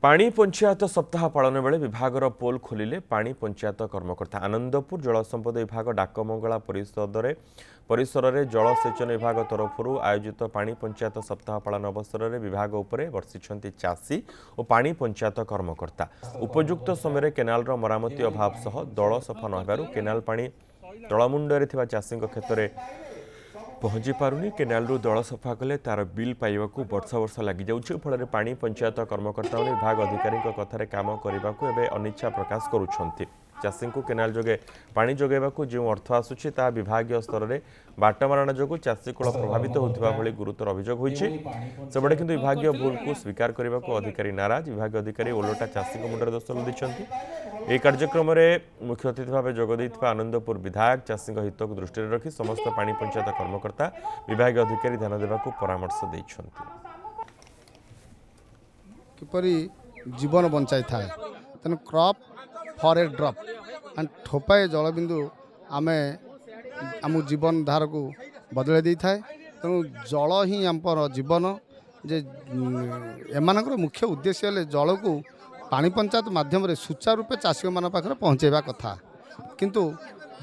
पानी पंचायत सप्ताह पालन बेले विभागर पोल खोलिले पानी पंचायत कर्मकर्ता आनंदपुर जलसंपद विभाग डाकमंगला परिसर में जलसेचन विभाग तरफ आयोजित पानी पंचायत सप्ताह पालन अवसर में विभाग उपरे बर्षिछंती चाषी और पानी पंचायत कर्मकर्ता उपयुक्त समय केनाल मरामती अभाव सह दल सफा नहबारु केनाल पानी तलमुंडरे थिबा चाषी क्षेत्र में पहुंची पारुनी केनालू दल सफा कले तार बिल पाइबाकू वर्ष वर्ष लगी जाउछि फल पानी पंचायत कर्मकर्ता विभाग अधिकारी कथार काम करने अनिच्छा प्रकाश करुछंती चाषी को केनाल जोगे पानी जोगाइबाकू जो अर्थ आसुछि ता विभागीय स्तर में बाटमारणा जोगु चाषी कूल प्रभावित होता भली गुरुतर अभियोग होइछि सेबडे किंतु विभागीय भूल को स्वीकार करने को अधिकारी नाराज विभाग अधिकारी ओलोटा चाषी मुंडे दोष लदिछंती ए कार्यक्रम में मुख्य अतिथि भाव जोगद आनंदपुर विधायक चाषी हित को दृष्टि रखी समस्त पानी पंचायत कर्मकर्ता विभाग अधिकारी ध्यान देवाक परामर्श देइछंती किपरि जीवन बंचाई थाए तेन crop for a drop and ठोपाए जलबिंदु आमे आम जीवन धार को बदल दे थाए तेणु जल ही आम जीवन जे एमानकर मुख्य उद्देश्य है जल को पानी पंचायत माध्यम सुचारू रूपे चाषी मान पाखे पहुँचेबा कथा किंतु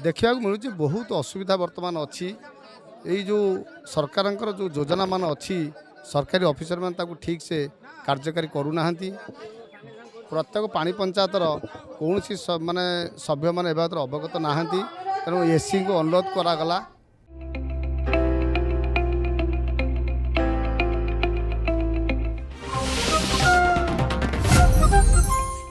देखा मिलूँ बहुत असुविधा वर्तमान अच्छी यही जो सरकार जो योजना मान अच्छी सरकारी ऑफिसर मान ताकू ठीक से कार्यकारी करूना प्रत्येक पानी पंचायतर कौन माने सभ्य मैंने अवगत नहांती तेणु एससी को अनुरोध करागला